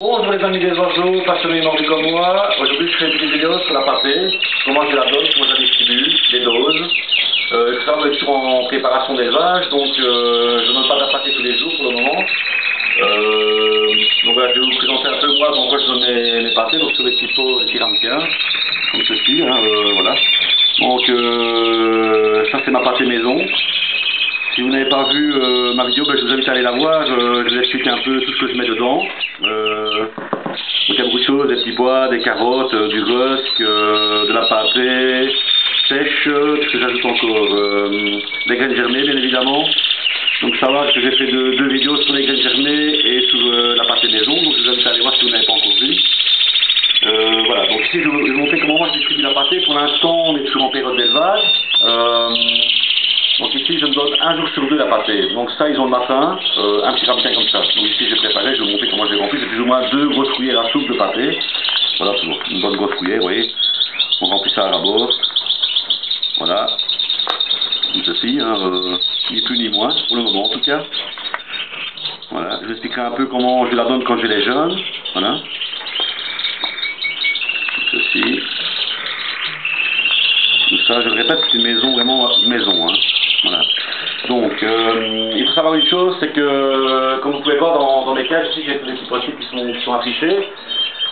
Bonjour les amis des oiseaux, passionnés mordus comme moi. Aujourd'hui je fais une petite vidéo sur la pâtée, comment je la donne, comment je la distribue, les doses. Ça on est toujours en préparation d'élevage, donc je ne donne pas de la pâtée tous les jours pour le moment. Donc voilà, je vais vous présenter un peu moi dans quoi je donne mes pâtés, donc sur des petits pots, des petits ramequins, comme ceci, voilà. Donc ça c'est ma pâtée maison. Si vous n'avez pas vu ma vidéo, je vous invite à aller la voir, je vais vous expliquer un peu tout ce que je mets dedans. Donc il y a beaucoup de choses, des petits pois, des carottes, du rusc, de la pâtée sèche, ce que j'ajoute encore, des graines germées bien évidemment. Donc ça va que j'ai fait deux vidéos sur les graines germées et sur la pâtée maison, donc je vous invite à aller voir si vous n'avez pas encore vu. Voilà, donc ici je vais vous montrer comment moi je distribue la pâtée. Pour l'instant on est toujours en période d'élevage. Donc ici je me donne un jour sur deux la pâtée. Donc ça ils ont le matin, un petit ramequin comme ça. Donc ici j'ai préparé, je vais vous montrer comment je l'ai rempli. C'est plus ou moins 2 grosses cuillères à soupe de pâtée. Voilà, une bonne grosse cuillère, vous voyez. On remplit ça à la bord. Voilà. Comme ceci, ni plus ni moins, pour le moment en tout cas. Voilà, je vous expliquerai un peu comment je la donne quand j'ai les jeunes. Voilà. Comme ceci. Tout ça, je le répète, c'est une maison, vraiment maison. Voilà. Donc, il faut savoir une chose, c'est que, comme vous pouvez voir dans mes cages, ici j'ai des petits potiers qui sont affichés.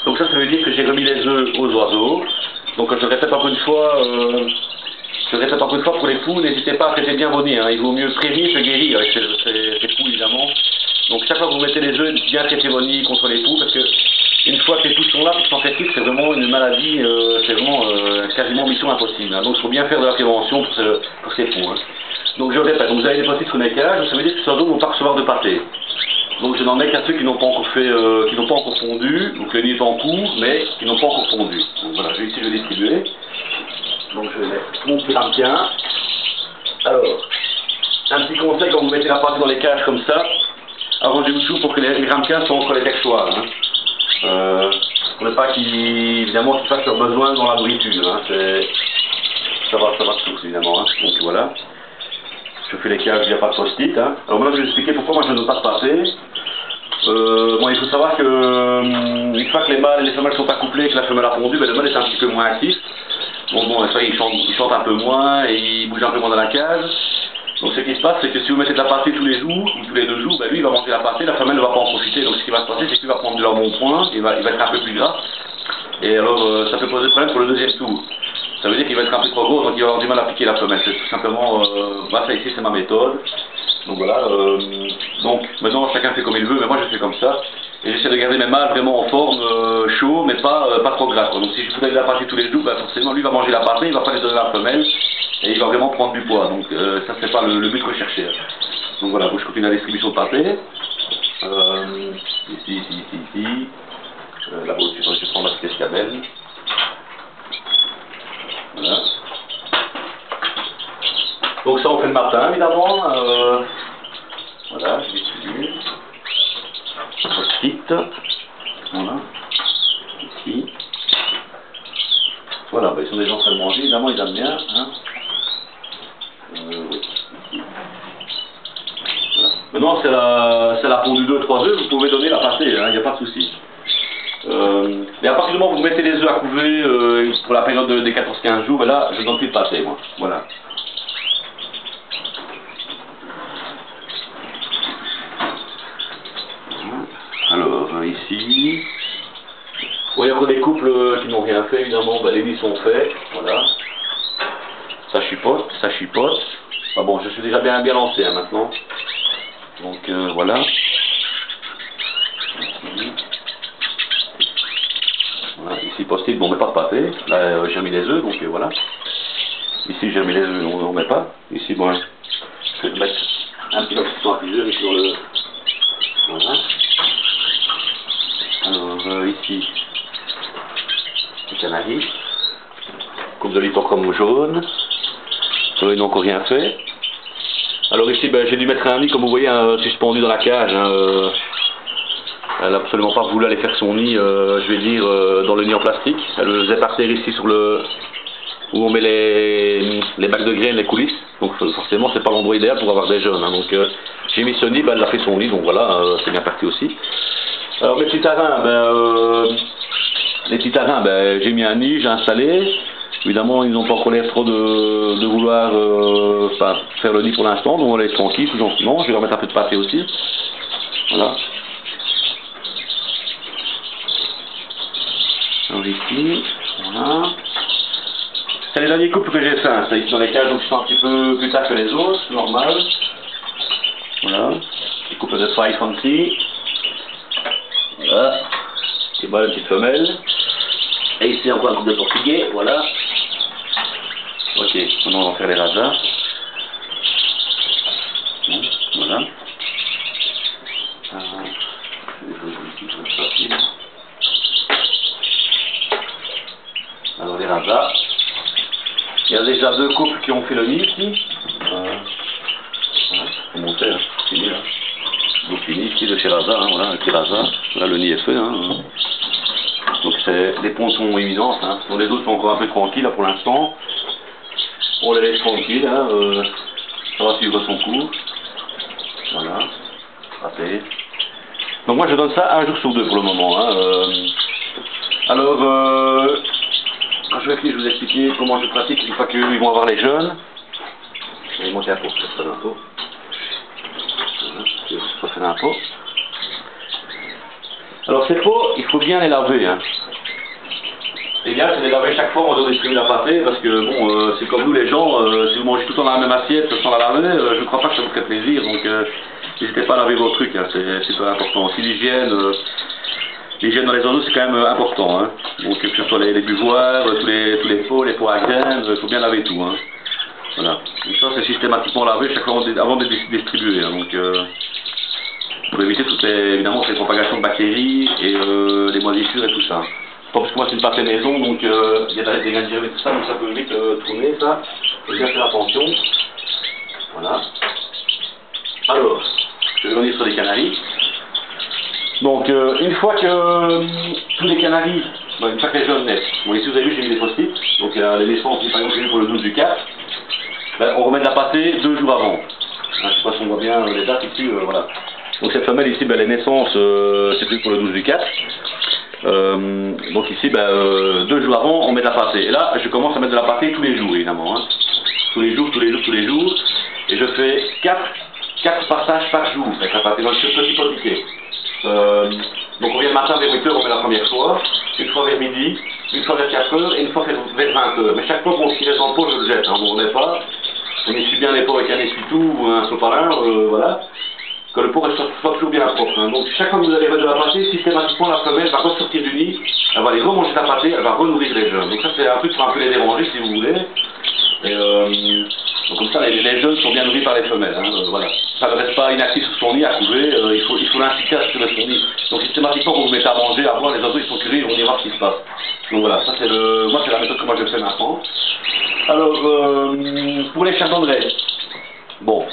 Donc ça veut dire que j'ai remis les œufs aux oiseaux. Donc je répète encore une fois, pour les poules, n'hésitez pas à traiter bien vos nids. Il vaut mieux prévenir que guérir avec ces poules évidemment. Donc chaque fois que vous mettez les œufs, bien traiter vos nids contre les poules, parce que une fois que les poules sont là, qu'ils sont fertiles, c'est vraiment une maladie, c'est vraiment quasiment mission impossible. Donc il faut bien faire de la prévention pour ces poules. Donc je répète, vous avez des potiers sur mes cages, ça veut dire que ces oiseaux ne vont pas recevoir de pâtée. Donc je n'en mets qu'à ceux qui n'ont pas encore fait, qui n'ont pas encore fondu, donc le nid est en cours, mais qui n'ont pas encore fondu. Donc voilà, ici je vais distribuer. Donc je vais mettre mon petit ramequin. Alors, un petit conseil quand vous mettez la pâtée dans les cages comme ça, arrangez-vous tout pour que les ramequins soient entre les cachoirs. Pour ne pas évidemment qu'ils fassent leurs besoins dans la nourriture. Ça va de source évidemment. Donc voilà. Je fais les cages, il n'y a pas de post-it. Alors maintenant je vais vous expliquer pourquoi moi je ne donne pas de pâtée. Bon, il faut savoir que une fois que les mâles et les femelles sont accouplés et que la femelle a pondu, le mâle est un petit peu moins actif. Donc bon, ça, il chante un peu moins et il bouge un peu moins dans la cage. Donc ce qui se passe, c'est que si vous mettez de la pâtée tous les jours, ou tous les 2 jours, lui il va manger la pâtée, la femelle ne va pas en profiter. Donc ce qui va se passer, c'est qu'il va prendre de l'embonpoint, il va être un peu plus gras. Et alors ça peut poser problème pour le deuxième tour. Ça veut dire qu'il va être un peu trop gros, donc il va avoir du mal à piquer la femelle. C'est tout simplement, ça ici c'est ma méthode. Donc voilà, donc maintenant chacun fait comme il veut, mais moi je fais comme ça. Et j'essaie de garder mes mâles vraiment en forme, chaud, mais pas trop gras. Donc si je vous donne de la pâtée tous les jours, forcément lui va manger la pâtée, il va pas les donner à la femelle, et il va vraiment prendre du poids. Donc ça c'est pas le but recherché. Donc voilà, je continue la distribution de pâtée. Ici. Là-bas au-dessus, je vais prendre la petite escabelle. Voilà. Donc ça on fait le matin évidemment. Voilà, je distribue. Post-it. Voilà. Ici. Voilà, ils sont déjà en train de manger, évidemment ils aiment bien. Oui. Ici. Voilà. Maintenant c'est la pondue 2-3 œufs, vous pouvez donner la pâtée, il n'y a pas de souci. Mais à partir du moment où vous mettez les œufs à couver pour la période des 14-15 jours, là je ne donne plus de pâtée moi. Voilà. Alors ici, il y a encore des couples qui n'ont rien fait évidemment, les nids sont faits, voilà. Ça chipote. Bon, je suis déjà bien lancé maintenant. Donc voilà. Voilà, ici post-it, bon, on met pas de pâtée. Là j'ai mis les œufs, donc voilà. Ici j'ai mis les œufs, on n'en met pas. Ici bon, je vais mettre un petit peu à plusieurs sur le. Voilà. Alors ici, les canaris, coupe de lithochrome jaune, ils n'ont encore rien fait. Alors ici j'ai dû mettre un nid comme vous voyez suspendu dans la cage. Elle n'a absolument pas voulu aller faire son nid, je vais dire, dans le nid en plastique. Elle le faisait par terre ici sur le où on met les bacs de graines, les coulisses. Donc forcément c'est pas l'endroit idéal pour avoir des jeunes. Donc j'ai mis ce nid, elle a fait son nid, donc voilà, c'est bien parti aussi. Alors mes petits tarins, les petits tarins, j'ai mis un nid, j'ai installé. Évidemment, ils n'ont pas encore l'air trop de vouloir faire le nid pour l'instant, donc on va les laisse tranquilles, tout gentiment. Je vais leur mettre un peu de pâté aussi. Voilà. Alors ici, voilà. C'est les derniers couples que j'ai fait, hein. Ici dans les cages, donc ils sont un petit peu plus tard que les autres, c'est normal. Voilà. Les couples de 5 fancy. Voilà. Et voilà une petite femelle. Et ici encore un couple de portugais, voilà. Ok, maintenant on va faire les rajas. Bon, voilà. Alors les rajas. Il y a déjà 2 couples qui ont fait le nid ici. Voilà, faut monter, hein. Fini là. Donc fini ici de chez Raza, hein. Voilà, un petit Raza. Là le nid est fait, hein. Donc les ponts sont imminents, hein. Donc les autres sont encore un peu tranquilles là pour l'instant. On les laisse tranquilles, hein. Ça va suivre son cours. Voilà. Raté. Donc moi je donne ça 1 jour sur 2 pour le moment, hein. Alors quand je vais finir, je vais vous expliquer comment je pratique une fois qu'ils vont avoir les jeunes. Je vais monter un pot, ça fait un pot. Ça fait un pot. Alors ces pots, il faut bien les laver, hein. Et bien, c'est de les laver chaque fois, on doit distribuer la pâtée, parce que bon, c'est comme nous les gens, si vous mangez tout le temps dans la même assiette sans la laver, je ne crois pas que ça vous ferait plaisir, donc n'hésitez pas à laver vos trucs, hein. C'est super important. Si l'hygiène dans les oiseaux c'est quand même important, hein. Donc que ce soit les buvoirs, tous les pots, les pots à graines, il faut bien laver tout, hein. Voilà. Donc ça c'est systématiquement lavé chaque fois avant de distribuer, hein. Donc pour éviter évidemment toutes les propagations de bactéries et les moisissures et tout ça. Parce que moi c'est une pâte maison, donc il y a des graines germées et tout ça, donc ça peut vite tourner ça. Faut bien faire attention. Voilà. Alors, je vais revenir sur les canaris. Donc une fois que tous les canaris, une fois que les jeunes naissent, bon ici vous avez vu j'ai mis des post-it, donc il y a les naissances par exemple prévues pour le 12 du 4, on remet de la pâtée 2 jours avant. Je ne sais pas si on voit bien les dates ici, voilà. Donc cette femelle ici, les naissances c'est prévu pour le 12 du 4. Donc ici 2 jours avant on met de la pâtée. Et là je commence à mettre de la pâtée tous les jours évidemment, hein. Tous les jours. Et je fais 4 passages par jour avec la pâtée dans ce petit potiquet. Donc on vient le matin vers 8h, on met la première fois, une fois vers midi, une fois vers 4h et une fois vers 20h. Mais chaque fois qu'on se reste dans le pot, je le jette, hein. Bon, on essuie bien les pots avec un essuie-tout ou un sopalin, voilà, que le pot soit toujours bien propre, hein. Donc chaque fois que vous allez mettre de la pâtée, systématiquement la femelle va ressortir du nid, elle va aller remanger la pâtée, elle va renourrir les jeunes. Donc ça c'est un truc pour un peu les déranger si vous voulez. Et donc comme ça les jeunes sont bien nourris par les femelles, hein, voilà. Ça ne reste pas inactif sur son nid à couver, il faut l'inciter à se sur son nid. Donc systématiquement quand vous mettez à manger, à boire, les oiseaux ils sont curieux, ils vont voir ce qui se passe. Donc voilà, ça c'est la méthode que moi je fais maintenant. Alors pour les chardonnerets, bon,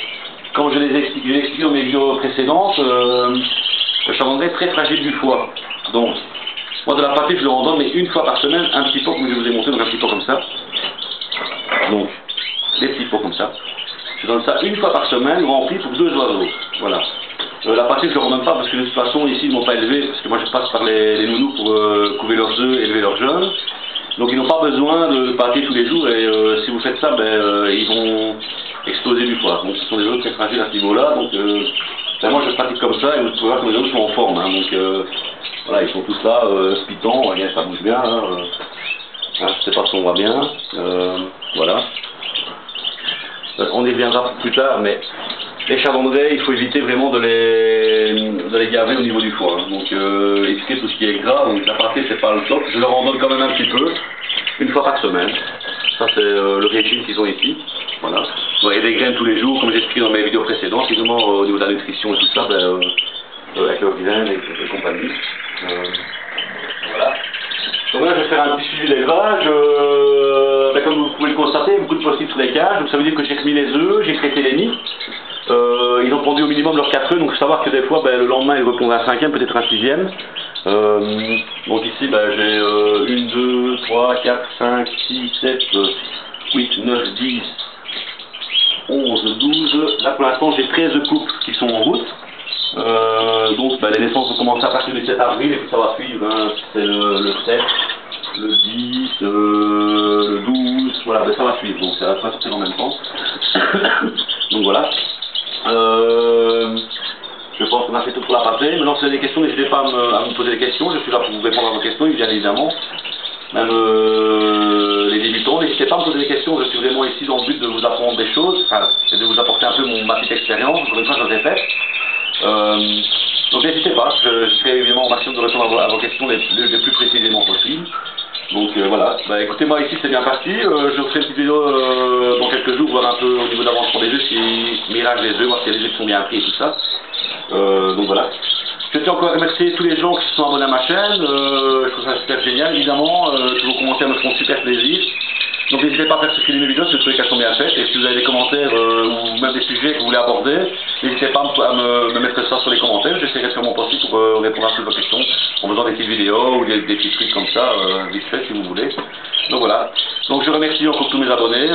comme je l'ai expliqué dans mes vidéos précédentes, le chardonneret est très fragile du foie. Donc moi de la pâtée je leur en donne mais une fois par semaine, un petit pot comme je vous ai montré, donc un petit pot comme ça. Donc des petits pots comme ça. Je donne ça une fois par semaine, rempli pour 2 oiseaux. Voilà. La pâtée, je ne leur donne pas parce que de toute façon, ici, ils ne m'ont pas élevé, parce que moi, je passe par les nounous pour couver leurs œufs et élever leurs jeunes. Donc, ils n'ont pas besoin de pâtée tous les jours, et si vous faites ça, ils vont exploser du foie. Donc, ce sont des œufs très fragiles à ce niveau-là. Donc, moi, je pratique comme ça, et vous pouvez voir que mes œufs sont en forme. Hein. Donc, voilà, ils sont tous là, spitants, regarde, ça bouge bien. Hein. Je ne sais pas si on voit bien. Voilà. On y reviendra plus tard, mais les chardonnerets, il faut éviter vraiment de les gaver au niveau du foie. Hein. Donc éviter tout ce qui est gras, donc la pâtée c'est pas le top. Je leur en donne quand même un petit peu, une fois par semaine. Ça c'est le régime qu'ils ont ici. Voilà. Et des graines tous les jours, comme j'ai expliqué dans mes vidéos précédentes, évidemment au niveau de la nutrition et tout ça, avec leurs graines et compagnie. Voilà. Donc là je vais faire un petit suivi d'élevage. Comme vous pouvez le constater, beaucoup de post-it sur les cages, donc ça veut dire que j'ai remis les œufs, j'ai traité les nids. Ils ont pondu au minimum leurs 4 œufs, donc il faut savoir que des fois le lendemain ils répondent à un 5e, peut-être un 6e. Donc ici j'ai 1, 2, 3, 4, 5, 6, 7, 8, 9, 10, 11, 12. Là pour l'instant j'ai 13 couples qui sont en route. Donc les naissances vont commencer à partir du 7 avril et puis ça va suivre, hein. C'est le 7, le 10, le 12, voilà, ça va suivre, donc ça va pas sortir en même temps. Donc voilà. Je pense qu'on a fait tout pour la pâté. Maintenant, si vous avez des questions, n'hésitez pas à me poser des questions. Je suis là pour vous répondre à vos questions, bien évidemment. Même les débutants, n'hésitez pas à me poser des questions. Je suis vraiment ici dans le but de vous apprendre des choses, enfin, et de vous apporter un peu ma petite expérience. Encore une fois, je le répète. Donc n'hésitez pas. Je serai évidemment au maximum de répondre à vos questions les plus précisément possible. Donc voilà, écoutez-moi ici c'est bien parti, je ferai une petite vidéo dans quelques jours, voir un peu au niveau d'avancement des œufs, si mirage les œufs, voir si les œufs sont bien pris et tout ça. Donc voilà. Je tiens encore à remercier tous les gens qui se sont abonnés à ma chaîne, je trouve ça super génial évidemment, tous vos commentaires me font super plaisir. Donc n'hésitez pas à faire circuler mes vidéos si vous trouvez qu'elles sont bien faites, et si vous avez des commentaires ou même des sujets que vous voulez aborder, n'hésitez pas à me mettre ça sur les commentaires, j'essaierai de faire mon possible pour répondre à toutes vos questions, en faisant des petites vidéos ou des petits trucs comme ça, vite fait si vous voulez. Donc voilà. Donc je remercie encore tous mes abonnés,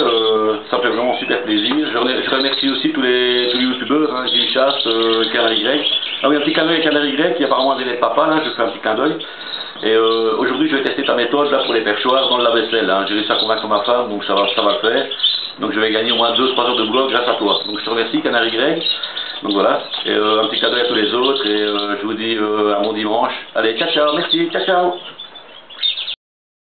ça me fait vraiment super plaisir. Je remercie aussi tous les youtubeurs, hein, Jimmy Chass, Canal Y. Ah oui, un petit clin d'œil à Canal Y qui apparemment avait des papas, là, je fais un petit clin d'œil. Et aujourd'hui je vais tester ta méthode là pour les perchoirs dans le lave-vaisselle, hein. J'ai réussi à convaincre ma femme, donc ça va le faire. Donc je vais gagner au moins 2-3 heures de boulot grâce à toi. Donc je te remercie Canal Y. Donc voilà, et un petit cadeau à tous les autres, et je vous dis à bon dimanche. Allez, ciao ciao, merci, ciao ciao.